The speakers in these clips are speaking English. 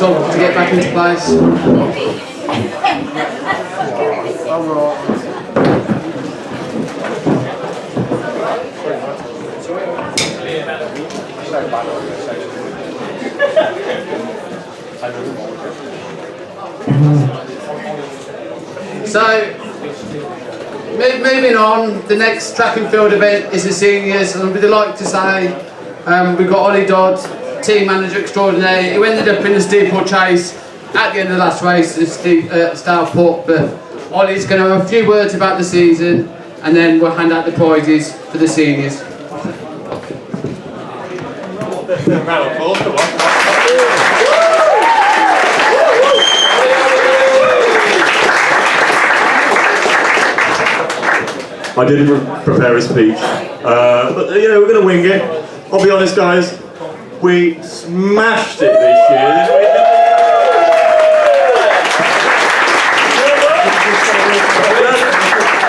to get back into place. So, moving on, the next track and field event is the seniors, and I'd like to say we've got Ollie Dodd, team manager extraordinaire, who ended up in the steeplechase at the end of the last race at Stourport, but Ollie's going to have a few words about the season, and then we'll hand out the prizes for the seniors. I didn't prepare a speech, but you know, we're going to wing it. I'll be honest, guys, we smashed it this year, didn't we?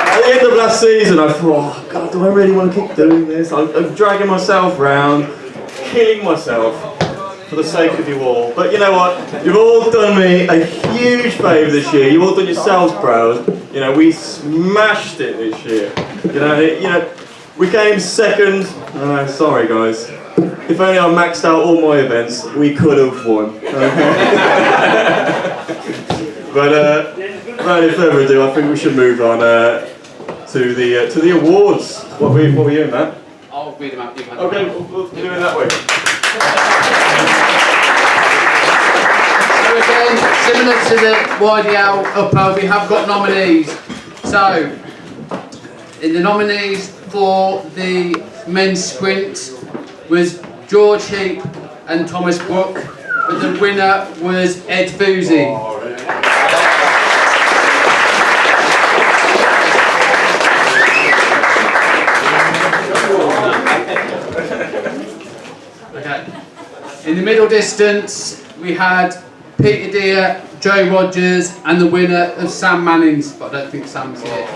At the end of last season, I thought, oh God, do I really want to keep doing this? I'm dragging myself around, killing myself for the sake of you all. But you know what? You've all done me a huge favour this year. You've all done yourselves proud. You know, we smashed it this year. You know, we came second. Sorry guys. If only I maxed out all my events, we could have won. But without any further ado, I think we should move on to the awards. What were you doing, Matt? I'll read them out. Okay, we'll do it that way. So again, similar to the YDL upper, we have got nominees. So, in the nominees for the men's sprint was George Heap and Thomas Brook, but the winner was Ed Foosey. Okay. In the middle distance, we had Peter Deere, Joe Rogers, and the winner of Sam Manning's, but I don't think Sam's here.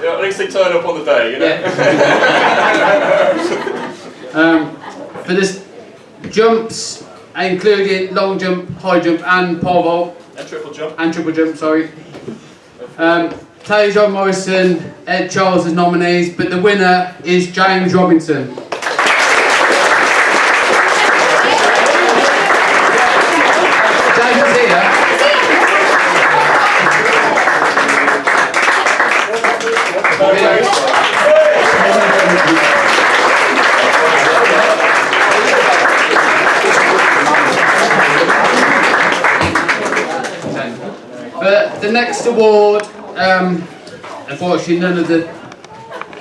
Yeah, at least they turn up on the day, you know. Yeah. For this jumps, including long jump, high jump, and pole vault. And triple jump. And triple jump, sorry. Taylor John Morrison, Ed Charles as nominees, but the winner is James Robinson. James is here. But the next award, unfortunately none of the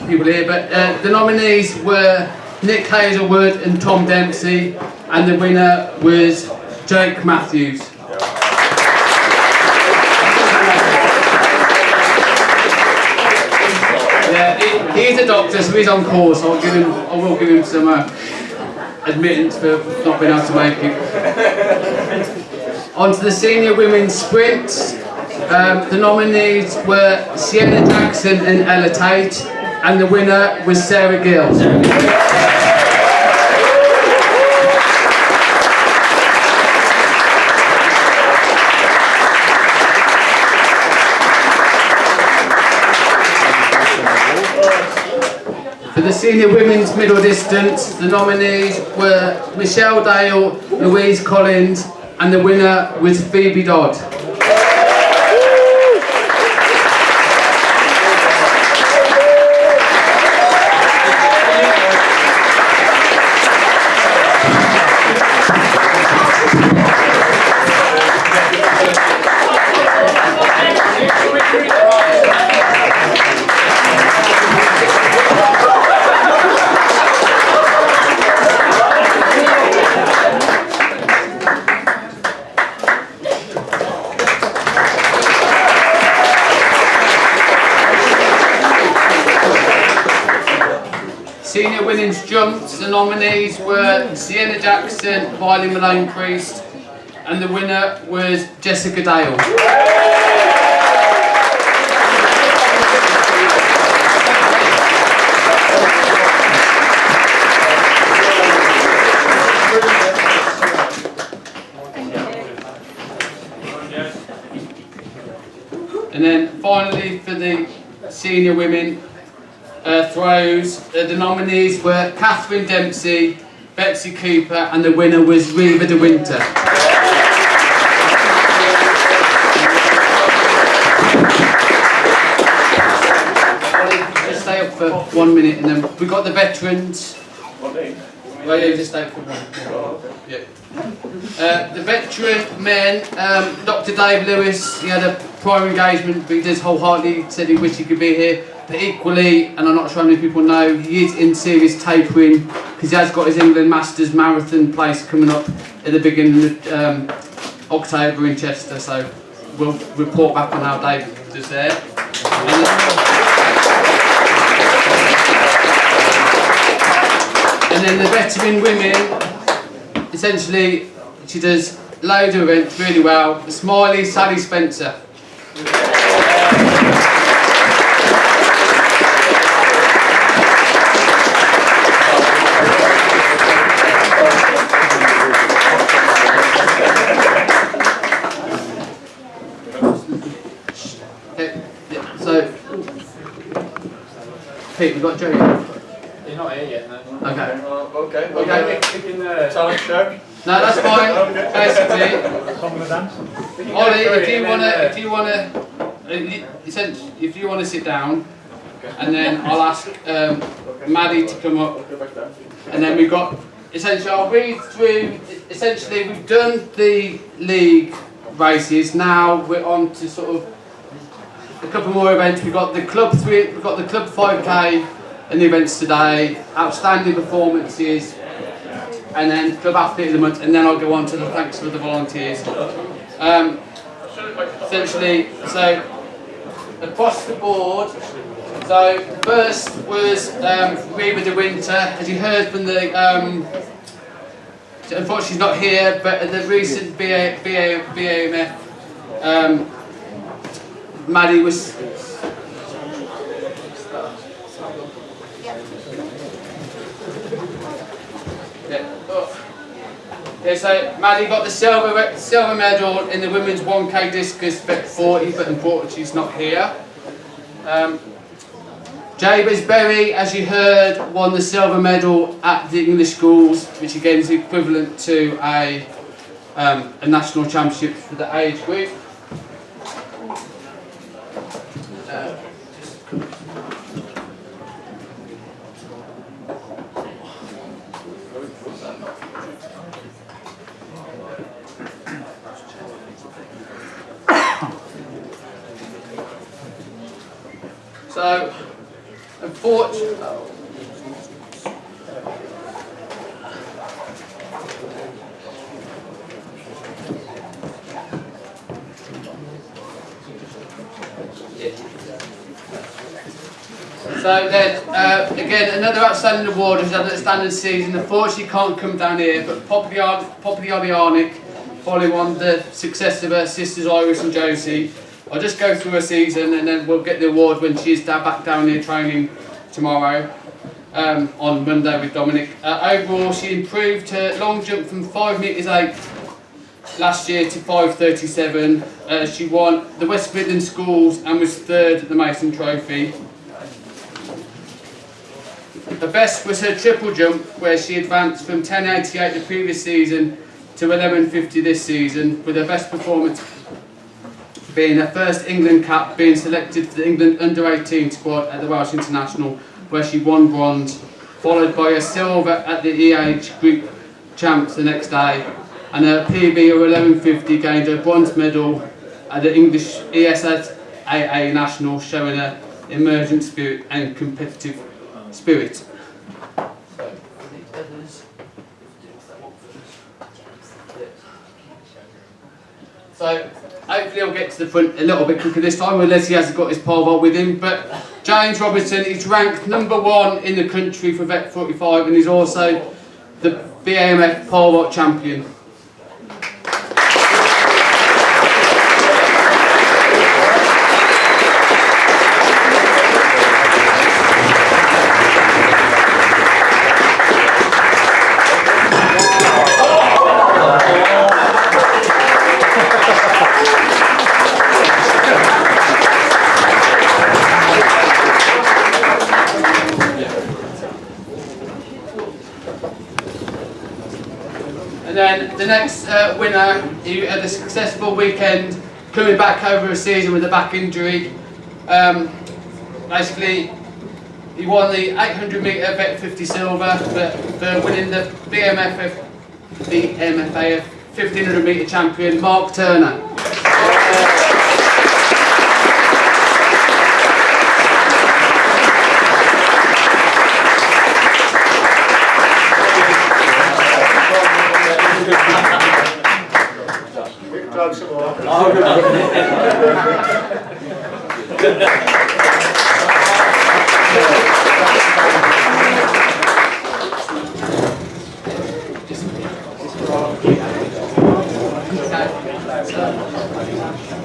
people here, but the nominees were Nick Hazelwood and Tom Dempsey, and the winner was Jake Matthews. Yeah, he's a doctor, so he's on course. I will give him some admittance for not being able to make it. On to the senior women's sprint. The nominees were Sienna Jackson and Ella Tate, and the winner was Sarah Gill. For the senior women's middle distance, the nominees were Michelle Dale, Louise Collins, and the winner was Phoebe Dodd. Senior women's jumps, the nominees were Sienna Jackson, Violet Malone Priest, and the winner was Jessica Dale. And then finally for the senior women throws, the nominees were Catherine Dempsey, Betsy Cooper, and the winner was Reva de Winter. Just stay up for 1 minute, and then we got the veterans. Well, yeah, just stay up for 1 minute. Yeah. The veteran men, Dr. Dave Lewis, he had a prior engagement, but he does wholeheartedly said he wished he could be here. But equally, and I'm not sure how many people know, he is in serious tapering because he has got his England Masters Marathon place coming up at the beginning of October in Chester. So we'll report back on how Dave does there. And then the veteran women, essentially, she does loads of events really well. Smiley Sally Spencer. So, Pete, we've got Joe here. He's not here yet, no. Okay. Okay. Talent show. No, that's fine. Basically, Song and dance. Ollie, if you wanna sit down, and then I'll ask Maddie to come up, and then we've got essentially. I'll read through. Essentially, we've done the league races. Now we're on to sort of a couple more events. We've got the club 5K. And the events today, outstanding performances, and then Club Athlete of the Month, and then I'll go on to the thanks for the volunteers. Essentially, so across the board, so first was Reva de Winter, as you heard from the, unfortunately she's not here, but at the recent BAMF, Maddie was. Yeah, so Maddie got the silver medal in the women's 1K discus bet 40, but unfortunately she's not here. Jabez Berry, as you heard, won the silver medal at the English schools, which again is equivalent to a national championship for the age group. So, unfortunately, so then again another outstanding award who's had an outstanding season. Unfortunately, can't come down here, but Poppy Oliarnik, following on the success of her sisters Iris and Josie. I'll just go through her season and then we'll get the award when she's back down here training tomorrow on Monday with Dominic. Overall, she improved her long jump from 5 metres 8 last year to 5.37. She won the West Midlands Schools and was third at the Mason Trophy. Her best was her triple jump, where she advanced from 10.88 the previous season to 11.50 this season, with her best performance being her first England cap, being selected for the England under-18 squad at the Welsh International, where she won bronze, followed by a silver at the EH Group Champs the next day, and her PB of 11.50 gained her bronze medal at the English ESAA National, showing her emergent spirit and competitive spirit. So hopefully he'll get to the front a little bit quicker this time, unless he hasn't got his pole vault with him. But James Robertson is ranked #1 in the country for Vet 45, and he's also the BAMF pole vault champion. ex-winner, he had a successful weekend, coming back over a season with a back injury. Basically, he won the 800 metre vet 50 silver for winning the BMFAF 1500 metre champion, Mark Turner.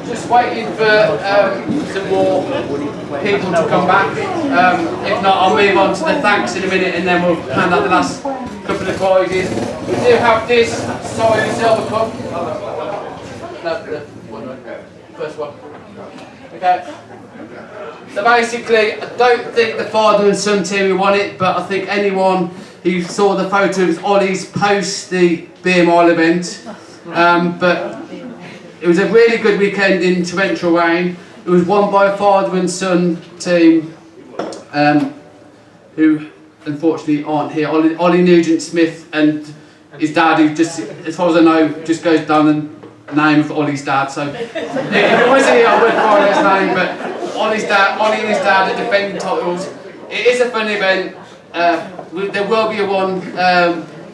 Just waiting for some more people to come back. If not, I'll move on to the thanks in a minute, and then we'll hand out the last couple of prizes. We do have this solid silver cup. No, the first one. Okay. So basically, I don't think the father and son team who won it, but I think anyone who saw the photos of Ollie's post the BMI event. But it was a really good weekend in torrential rain. It was won by a father and son team who unfortunately aren't here. Ollie Nugent-Smith and his dad, who just, as far as I know, just goes down the name of Ollie's dad. So if it wasn't here, I would call his name. But Ollie and his dad are defending titles. It is a fun event. There will be a one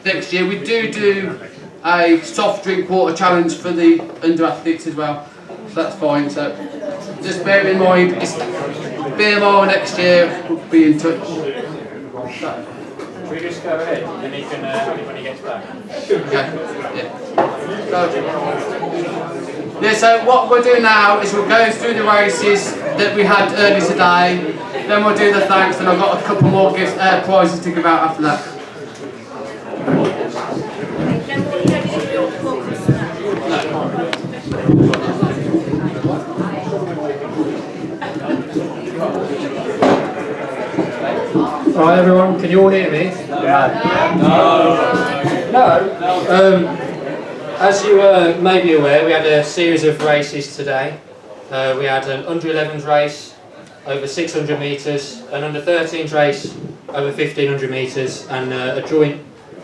next year. We do a soft drink water challenge for the under athletes as well. So that's fine. So just bear in mind, it's BMR next year. We'll be in touch. Should we just go ahead and he can when he gets back? Okay. Yeah. So what we'll do now is we'll go through the races that we had earlier today. Then we'll do the thanks, and I've got a couple more gifts, prizes to give out after that. Right, everyone, can you all hear me? No. As you may be aware, we had a series of races today. We had an under 11s race over 600 metres, an under 13s race over 1500 metres, and a joint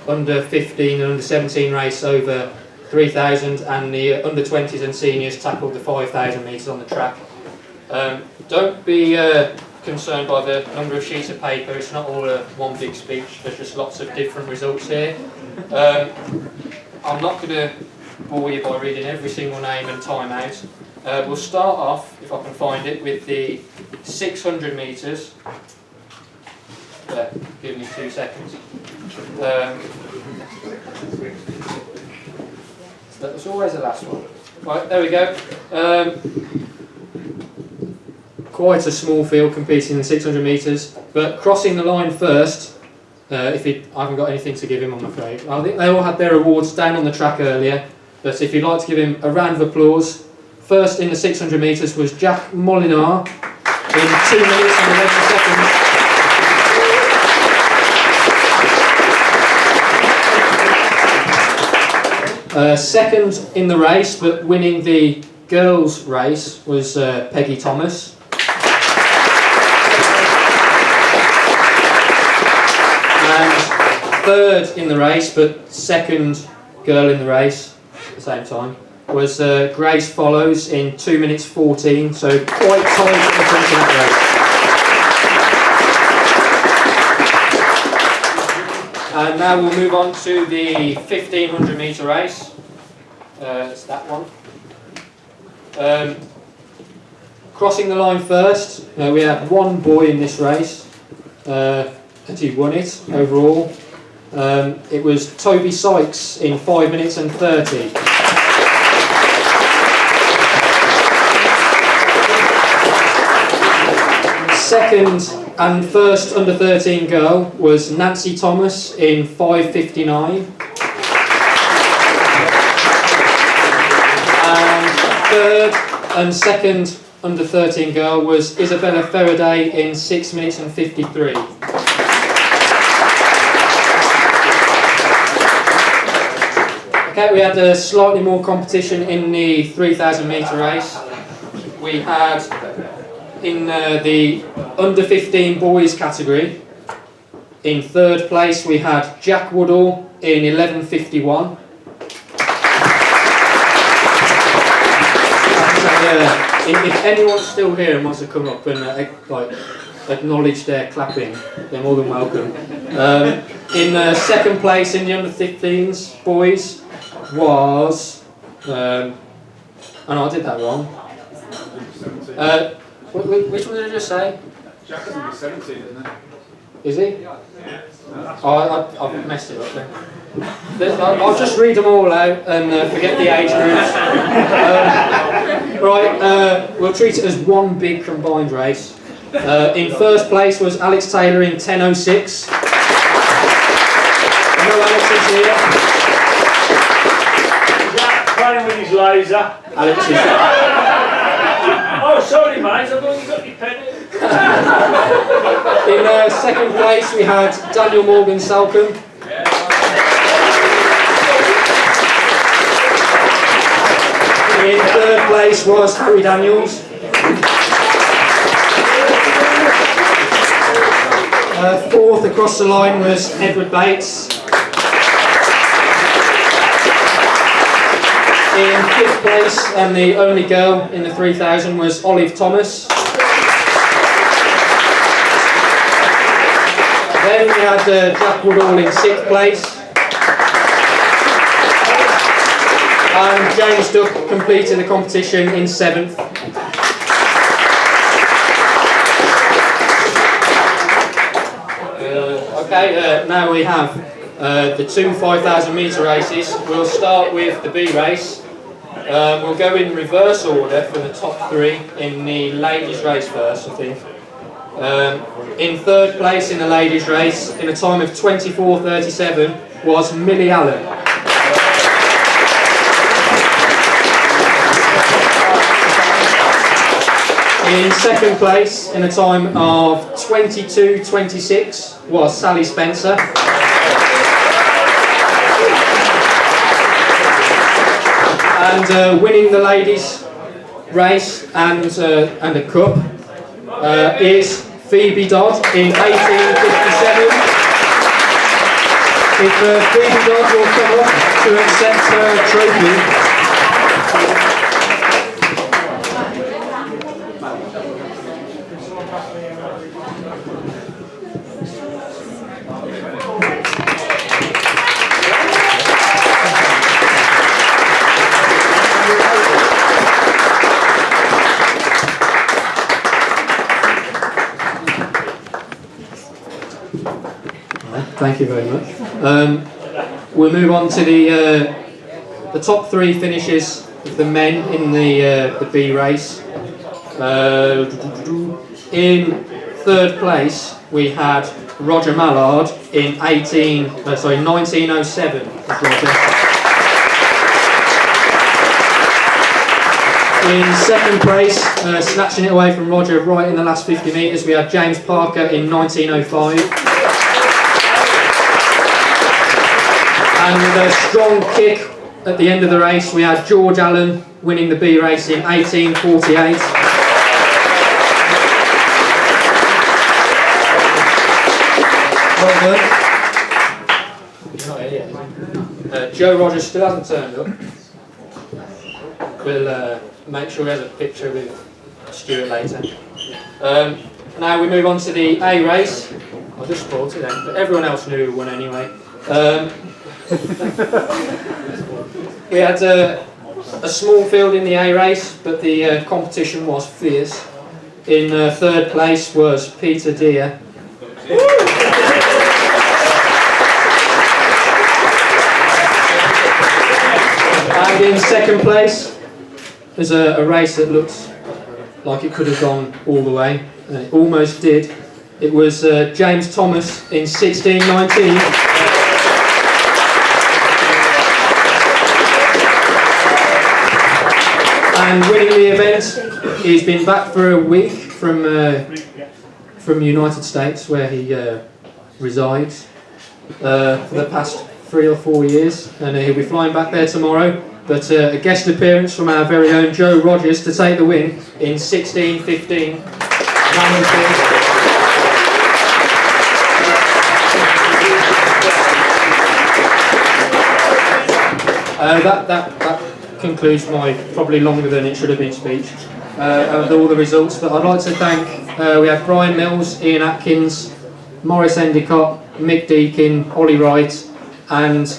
under 15 and under 17 race over 3000, and the under 20s and seniors tackled the 5000 metres on the track. Don't be concerned by the number of sheets of paper. It's not all one big speech. There's just lots of different results here. I'm not going to bore you by reading every single name and time out. We'll start off, if I can find it, with the 600 metres. Give me 2 seconds. That was always the last one. Right, there we go. Quite a small field competing in 600 metres, but crossing the line first, I haven't got anything to give him, I'm afraid. I think they all had their awards down on the track earlier, but if you'd like to give him a round of applause, first in the 600 metres was Jack Molinar in 2 minutes and 11 seconds. Second in the race, but winning the girls' race, was Peggy Thomas. And third in the race, but second girl in the race at the same time, was Grace Follows in 2 minutes 14, so quite tight at the front of that race. And now we'll move on to the 1500 metre race. It's that one. Crossing the line first, we had one boy in this race, and he won it overall. It was Toby Sykes in 5 minutes and 30. Second and first under 13 girl was Nancy Thomas in 5:59. And third and second under 13 girl was Isabella Faraday in 6 minutes and 53. Okay, we had slightly more competition in the 3,000 metre race. We had in the under 15 boys category, in third place we had Jack Woodall in 11:51. If anyone's still here and wants to come up and acknowledge their clapping, they're more than welcome. In second place in the under 15s boys was, and I did that wrong. Which one did I just say? Jack is under 17, isn't he? Is he? Oh, I've messed it up then. I'll just read them all out and forget the age groups. We'll treat it as one big combined race. In first place was Alex Taylor in 10:06. No Alex is here. Playing with his laser. Alex is Oh, sorry, mate. I've only got your pen. in second place we had Daniel Morgan Salcombe. In third place was Harry Daniels. Fourth across the line was Edward Bates. In fifth place, and the only girl in the 3,000, was Olive Thomas. Then we had Jack Woodall in sixth place. And James Duck completing the competition in seventh. Now we have the two 5,000 metre races. We'll start with the B race. We'll go in reverse order for the top three in the ladies race first, I think. In third place in the ladies race, in a time of 24:37, was Millie Allen. In second place, in a time of 22:26, was Sally Spencer. And winning the ladies' race and a cup is Phoebe Dodd in 18:57. If Phoebe Dodd will come up to accept her trophy. Thank you very much. We'll move on to the top three finishes of the men in the B race. In third place we had Roger Mallard in 19:07. In second place, snatching it away from Roger right in the last 50 metres, we had James Parker in 19:05. And with a strong kick at the end of the race, we had George Allen winning the B race in 18:48. Well done. Joe Rogers still hasn't turned up. We'll make sure he has a picture with Stuart later. Now we move on to the A race. I just spoiled it then, but everyone else knew who won anyway. We had a small field in the A race, but the competition was fierce. In third place was Peter Deere. And in second place, there's a race that looks like it could have gone all the way, and it almost did. It was James Thomas in 16:19. And winning the event, he's been back for a week from the United States, where he resides, for the past 3 or 4 years, and he'll be flying back there tomorrow. But a guest appearance from our very own Joe Rogers to take the win in 16:15. That concludes my probably longer than it should have been speech with all the results. But I'd like to thank, we had Brian Mills, Ian Atkins, Morris Endicott, Mick Deakin, Ollie Wright, and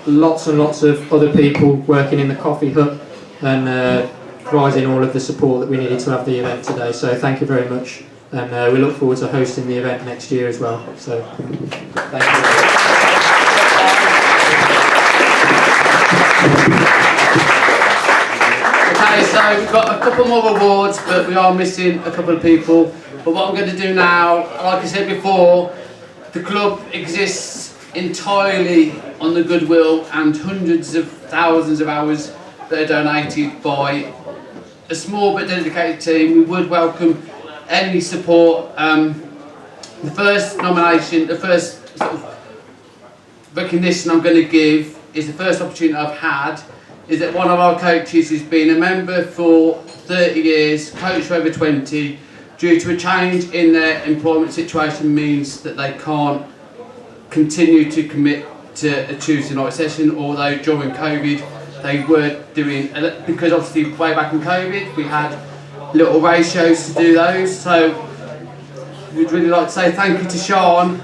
lots and lots of other people working in the coffee hut and providing all of the support that we needed to have the event today. So thank you very much, and we look forward to hosting the event next year as well. So thank you. Okay, so we've got a couple more awards, but we are missing a couple of people. But what I'm going to do now, like I said before, the club exists entirely on the goodwill and hundreds of thousands of hours that are donated by a small but dedicated team. We would welcome any support. The first nomination, the first sort of recognition I'm going to give is the first opportunity I've had, is that one of our coaches who's been a member for 30 years, coached for over 20, due to a change in their employment situation means that they can't continue to commit to a Tuesday night session, although during COVID they were doing, because obviously way back in COVID we had little ratios to do those. So we'd really like to say thank you to Sean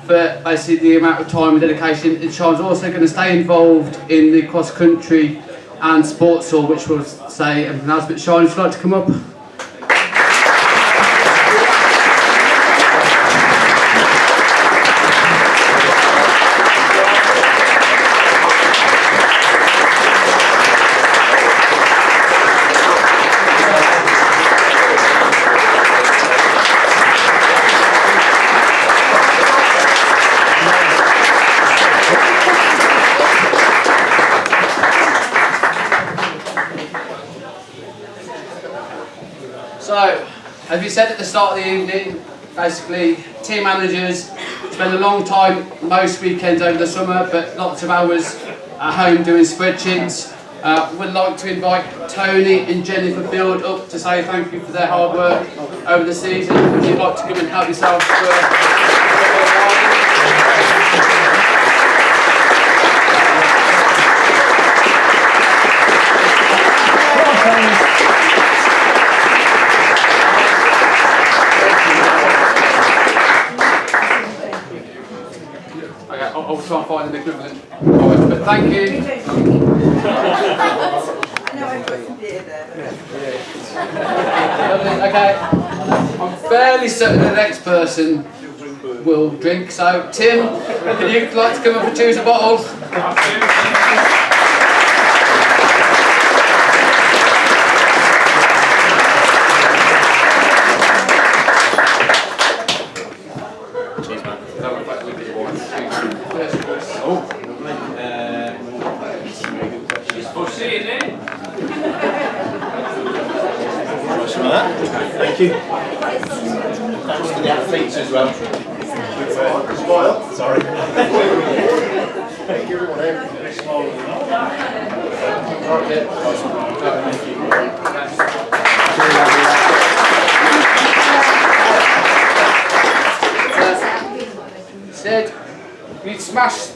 for basically the amount of time and dedication, and Sean's also going to stay involved in the cross country and sports hall, which we'll say everything else. But Sean, would you like to come up? So, as we said at the start of the evening, basically team managers spend a long time most weekends over the summer, but lots of hours at home doing spreadsheets. Would like to invite Tony and Jennifer Field up to say thank you for their hard work over the season. Would you like to come and help yourself I'll try and find an equivalent. Right, but thank you. Okay, I'm fairly certain the next person will drink. So, Tim, would you like to come up and choose a bottle? Thank you. Thanks to the athletes as well. Smile. Sorry. Thank you, everyone. Sid, we smashed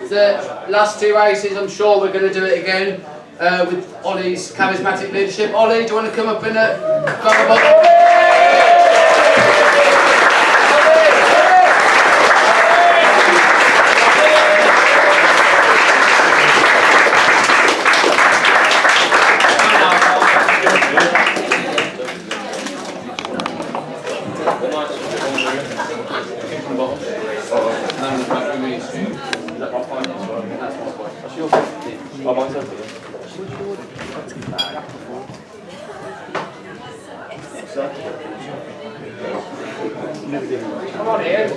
the last two races. I'm sure we're going to do it again. With Ollie's charismatic leadership. Ollie, do you want to come up and grab a bottle? Come on, Ian.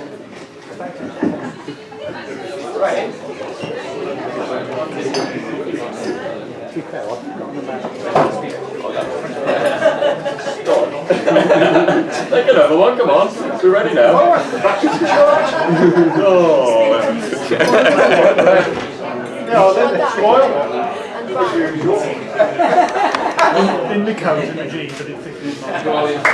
Right. Take another one, come on. We're ready now. Oh, In the counting machine, but it's 16 miles.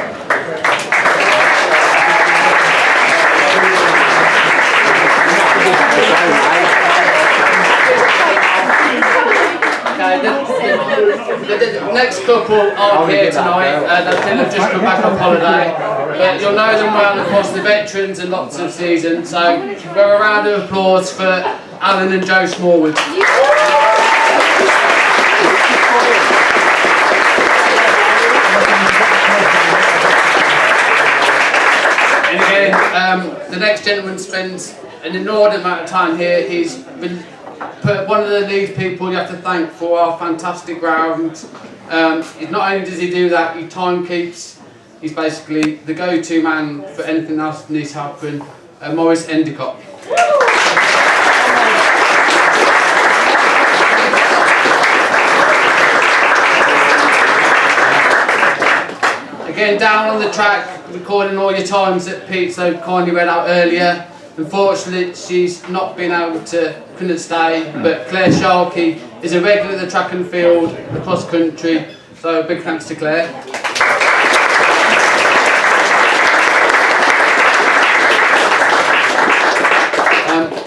Okay, the next couple aren't here tonight. They've just come back on holiday, but you'll know them well across the veterans and lots of seasons. So, give a round of applause for Alan and Joe Smallwood. And again, the next gentleman spends an inordinate amount of time here. He's been one of the lead people you have to thank for our fantastic ground. Not only does he do that, he timekeeps. He's basically the go-to man for anything else that needs to happen. Maurice Endicott. Again, down on the track, recording all your times that Pete so kindly read out earlier. Unfortunately, she's not been able to, couldn't stay, but Claire Sharkey is a regular at the track and field across country, so big thanks to Claire.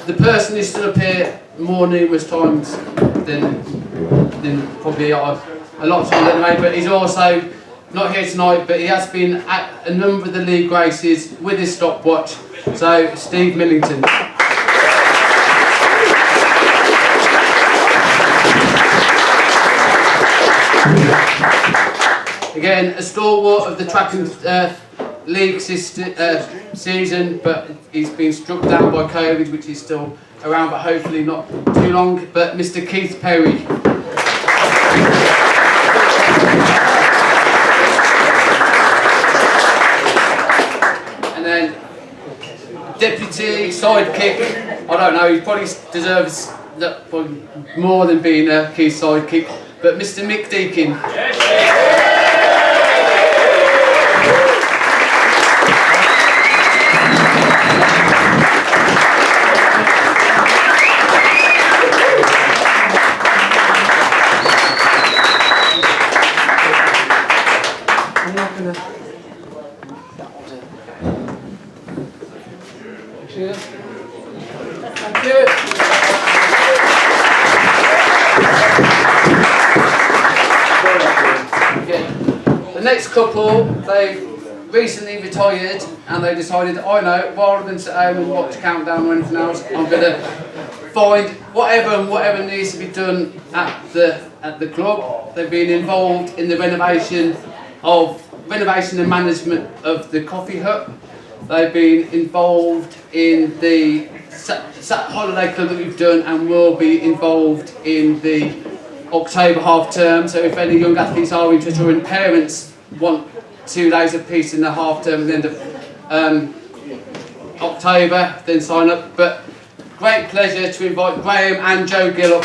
The person who stood up here more numerous times than probably a lot of times anyway, but he's also not here tonight, but he has been at a number of the league races with his stopwatch. So, Steve Millington. Again, a stalwart of the track and league season, but he's been struck down by COVID, which is still around, but hopefully not too long. But Mr. Keith Perry. And then deputy sidekick, I don't know, he probably deserves that more than being a key sidekick, but Mr. Mick Deakin. Thank you. The next couple, they've recently retired and they decided, I know, rather than sit home and watch Countdown or anything else, I'm going to find whatever needs to be done at the club. They've been involved in the renovation and management of the coffee hut. They've been involved in the holiday club that we've done and will be involved in the October half term. So if any young athletes are interested or any parents want 2 days of peace in the half term at the end of October, then sign up. But great pleasure to invite Graham and Joe Gill up.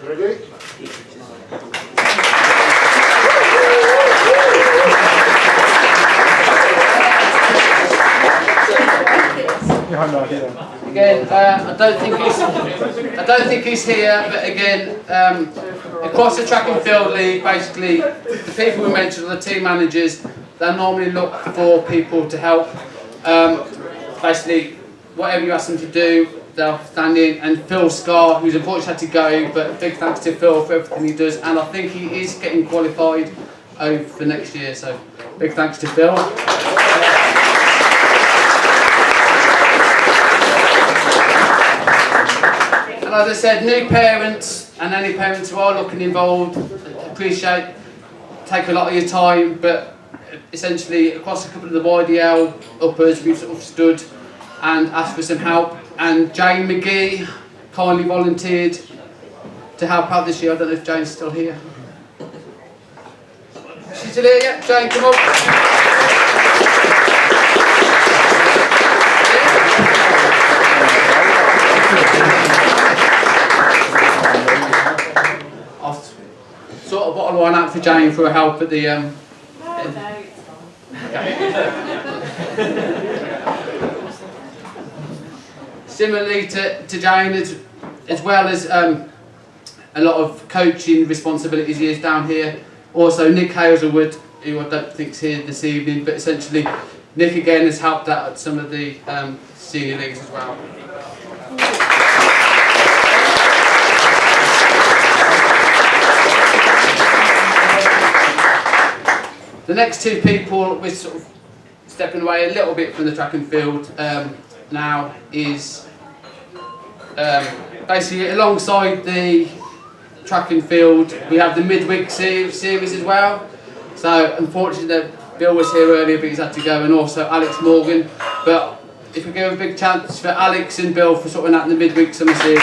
Ready? Again, I don't think he's here, but again, across the track and field league, basically, the people we mentioned are the team managers. They normally look for people to help. Basically, whatever you ask them to do, they'll stand in. And Phil Scarr, who's unfortunately had to go, but big thanks to Phil for everything he does. And I think he is getting qualified for next year, so big thanks to Phil. And as I said, new parents and any parents who are looking involved, take a lot of your time, but essentially across a couple of the YDL uppers we've sort of stood and asked for some help, and Jane McGee kindly volunteered to help out this year. I don't know if Jane's still here. She's still here, yeah? Jane, come on. I'll sort of bottle one out for Jane for her help at the Similarly to Jane, as well as a lot of coaching responsibilities he has down here. Also Nick Hazelwood, who I don't think's here this evening, but essentially Nick again has helped out at some of the senior leagues as well. The next two people, we're sort of stepping away a little bit from the track and field now, is basically alongside the track and field we have the midweek series as well. So unfortunately Bill was here earlier but he's had to go, and also Alex Morgan, but if we give a big chance for Alex and Bill for sorting out the midweek summer series.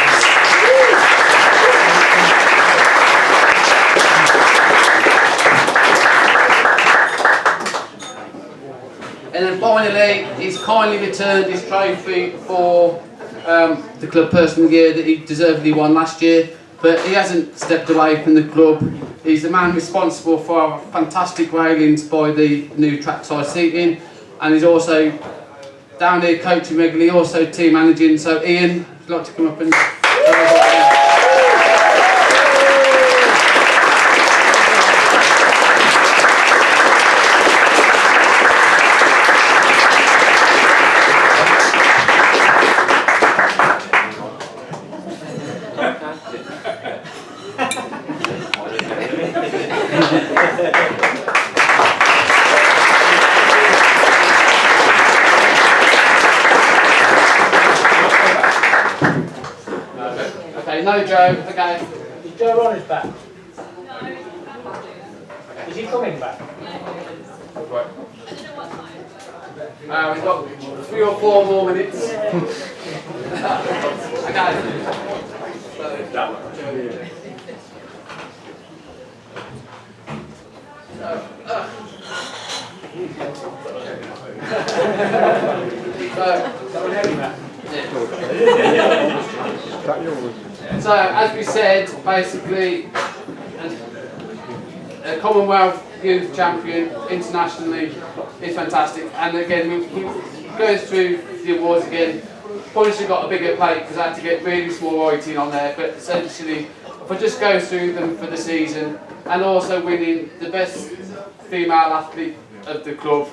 And then finally, he's kindly returned his trophy for the club person of the year that he deservedly won last year, but he hasn't stepped away from the club. He's the man responsible for our fantastic railings by the new trackside seating, and he's also down here coaching regularly, also team managing. So Ian, would you like to come up and no Joe, okay. Is Joe on his back? Is he coming back? Right. We've got 3 or 4 more minutes. Okay. So, as we said, basically, a Commonwealth Youth Champion internationally is fantastic. And again, we going through the awards again. Probably should have got a bigger plate because I had to get really small writing on there. But essentially, if I just go through them for the season, and also winning the best female athlete of the club.